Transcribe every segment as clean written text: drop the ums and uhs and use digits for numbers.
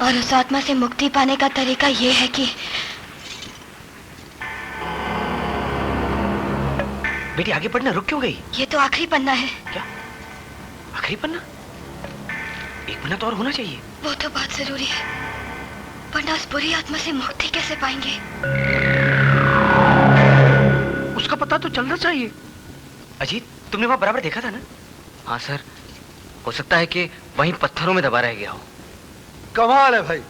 और उस आत्मा से मुक्ति पाने का तरीका ये है कि बेटी आगे पढ़ना रुक क्यों गई? ये तो आखिरी पन्ना है। क्या आखिरी पन्ना? एक पन्ना तो और होना चाहिए। वो तो बहुत जरूरी है, वरना उस बुरी आत्मा से मुक्ति कैसे पाएंगे? उसका पता तो चलना चाहिए। अजीत, तुमने वहां बराबर देखा था ना? हाँ सर, हो सकता है कि वहीं पत्थरों में दबा रह गया हो। कमाल है भाई,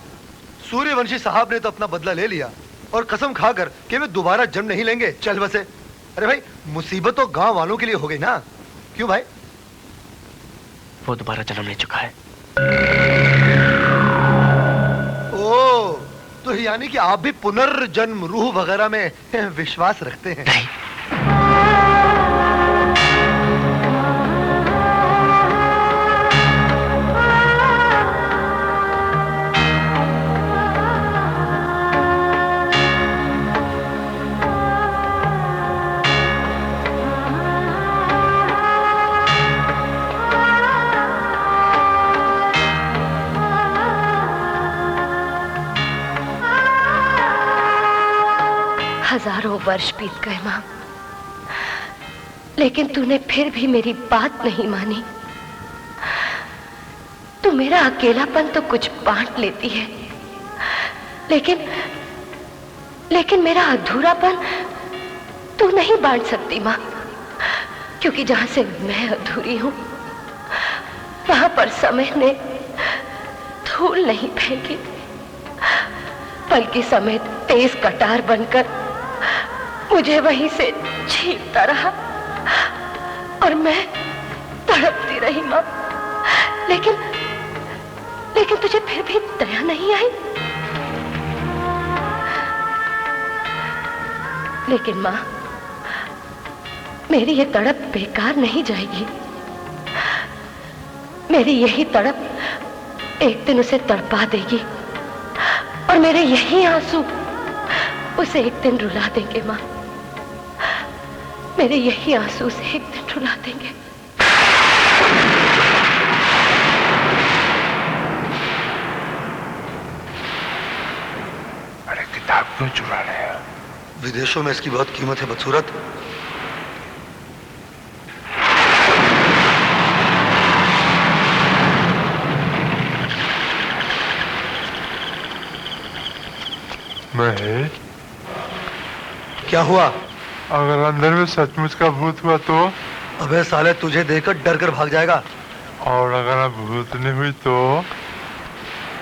सूर्यवंशी साहब ने तो अपना बदला ले लिया और कसम खाकर कि वे दोबारा जन्म नहीं लेंगे चल बसे। अरे भाई, मुसीबत तो गांव वालों के लिए हो गई ना, क्यों भाई? वो दोबारा जन्म ले चुका है। ओ, तो यानी कि आप भी पुनर्जन्म, रूह वगैरह में विश्वास रखते हैं? नहीं। हजारों वर्ष बीत गए मां, लेकिन तूने फिर भी मेरी बात नहीं मानी। तू मेरा अकेलापन तो कुछ बांट लेती है, लेकिन मेरा अधूरापन तू नहीं बांट सकती मां, क्योंकि जहां से मैं अधूरी हूं वहां पर समय ने धूल नहीं फेंकी, बल्कि समय तेज कटार बनकर मुझे वहीं से छीनता रहा और मैं तड़पती रही मां। लेकिन तुझे फिर भी दया नहीं आई। लेकिन मां, मेरी ये तड़प बेकार नहीं जाएगी। मेरी यही तड़प एक दिन उसे तड़पा देगी और मेरे यही आंसू उसे एक दिन रुला देंगे मां। मेरे यही आंसू से एक दिन रुला देंगे। अरे किताब क्यों चुरा रहे हैं? विदेशों में इसकी बहुत कीमत है बदसूरत। महेश, क्या हुआ? अगर अंदर में सचमुच का भूत हुआ तो? अबे साले, तुझे देखकर डर कर भाग जाएगा। और अगर भूत नहीं हुई तो?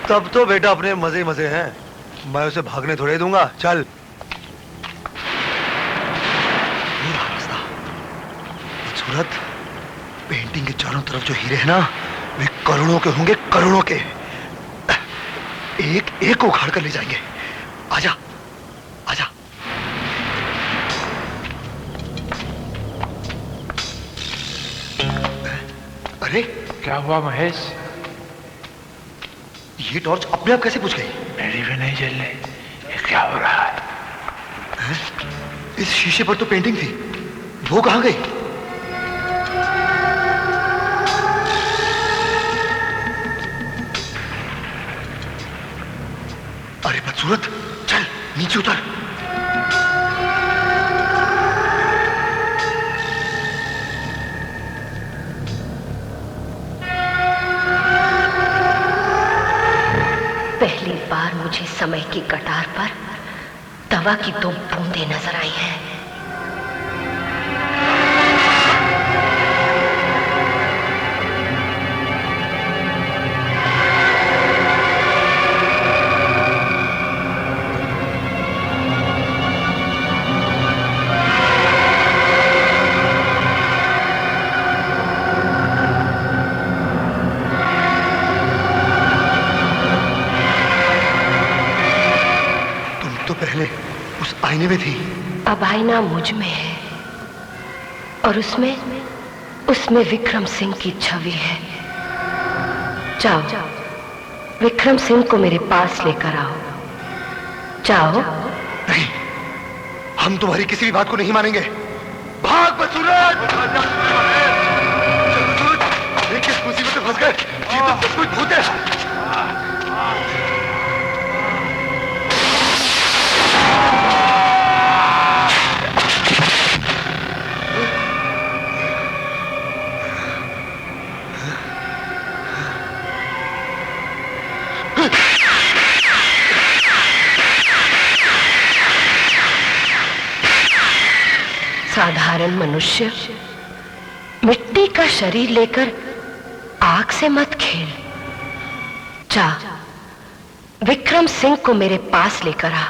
तब तो बेटा अपने मजे मजे हैं, मैं उसे भागने थोड़े दूंगा। चल। ये रहा रास्ता। बदसूरत, पेंटिंग के चारों तरफ जो हीरे हैं ना, वे करोड़ों के होंगे, करोड़ों के। एक एक को उखाड़ कर ले जाएंगे। आजा आजा। अरे क्या हुआ महेश? ये टॉर्च अपने आप कैसे बुझ गई? मेरी भी नहीं जल रही। ये क्या हो रहा है? इस शीशे पर तो पेंटिंग थी, वो कहां गई? अरे बदसूरत, चल नीचे उतर। पहली बार मुझे समय की कटार पर दवा की 2 बूंदें नजर आई हैं। आईने में थी। अब आईना मुझ में है और उसमें विक्रम सिंह की छवि है। जाओ, विक्रम सिंह को मेरे पास लेकर आओ। जाओ। नहीं, हम तुम्हारी किसी भी बात को नहीं मानेंगे। भाग बदसूरत! देखिए, मुसीबत में फंस गए। ये तो सब कुछ भूत है। साधारण मनुष्य मिट्टी का शरीर लेकर आग से मत खेल। जा, विक्रम सिंह को मेरे पास लेकर आ।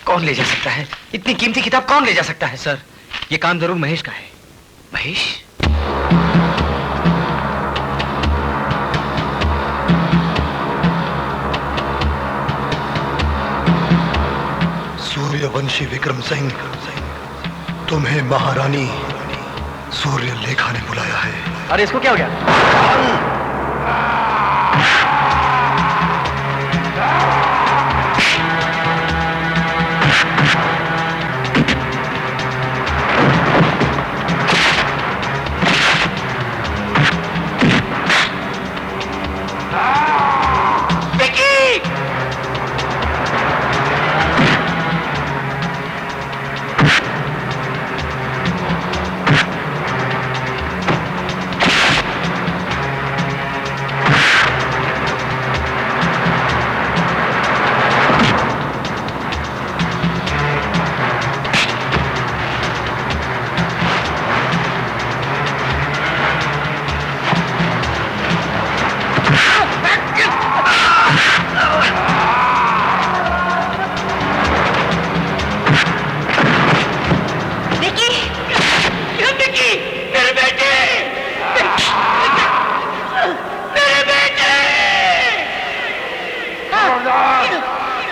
कौन ले जा सकता है? इतनी कीमती किताब कौन ले जा सकता है? सर, ये काम जरूर महेश का है। महेश? सूर्यवंशी विक्रम सिंह, तुम्हें महारानी सूर्यलेखा ने बुलाया है। अरे इसको क्या हो गया?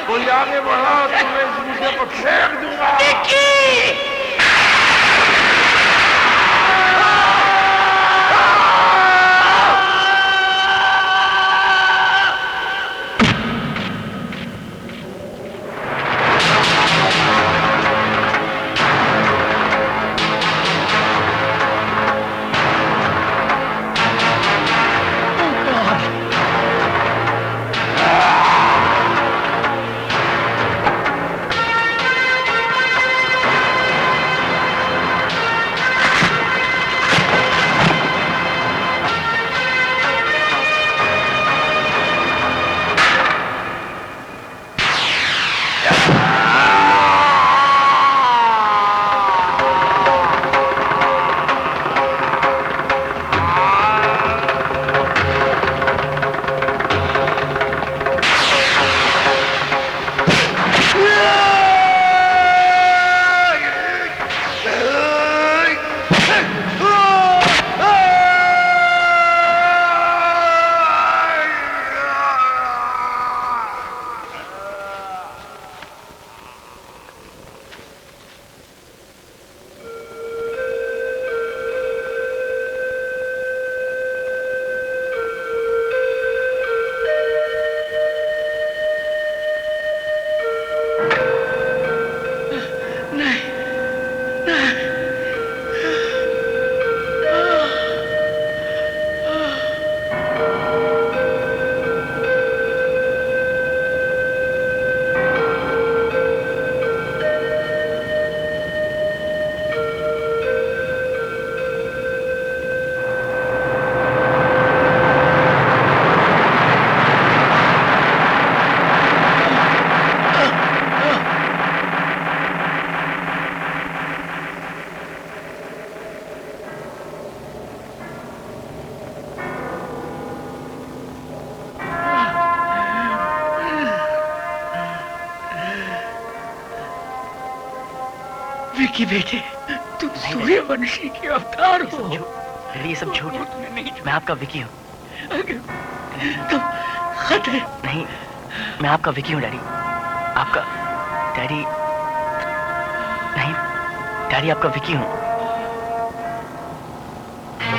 कोई आगे बढ़ा तो मैं इस मुद्दे को फेंक दूंगा। विकी बेटे, तुम सूर्यवंशी के अवतार हो। ये सब झूठ है। मैं आपका विकी हूँ। तुम खतरे। नहीं, मैं आपका विकी हूँ डैडी। आपका डैडी नहीं, डैडी आपका विकी हूँ। वो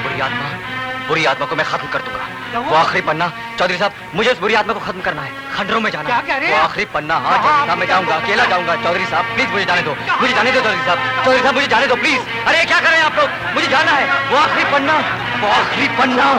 बुरी आत्मा को मैं खत्म कर दूंगा। वो आखिरी पन्ना, चौधरी साहब, मुझे उस बुरी आत्मा को खत्म करना है। खंडरों में जाना है। वो आखिरी पन्ना। हाँ चौधरी साहब, मैं जाऊंगा, अकेला जाऊंगा। चौधरी साहब प्लीज मुझे जाने दो, मुझे जाने दो चौधरी साहब। चौधरी साहब मुझे जाने दो प्लीज। अरे क्या कर रहे हैं आप लोग? मुझे जाना है। वो आखिरी पन्ना, वो आखिरी पन्ना।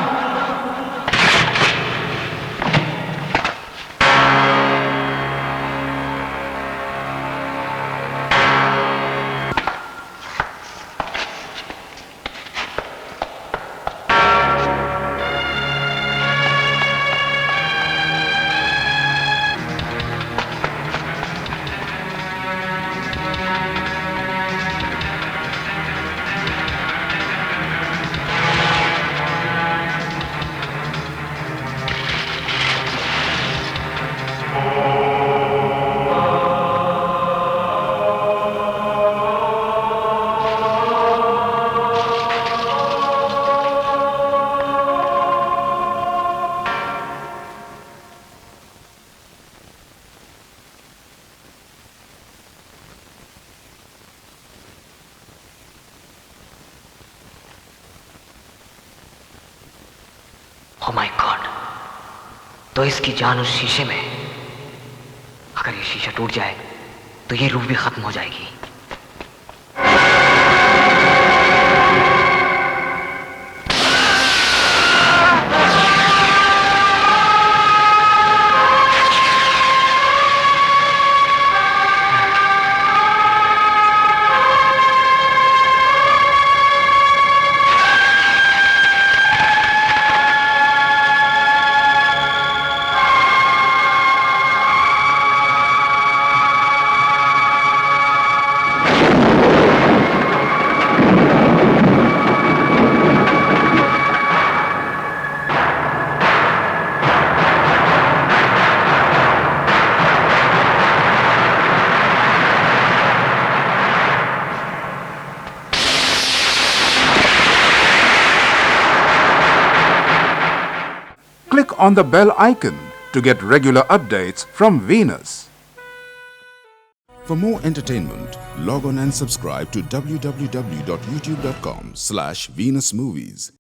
ओह माय गॉड, तो इसकी जान उस शीशे में। अगर ये शीशा टूट जाए तो ये रूह भी खत्म हो जाएगी। Click on the bell icon to get regular updates from Venus. For more entertainment, log on and subscribe to www.youtube.com/Venus Movies.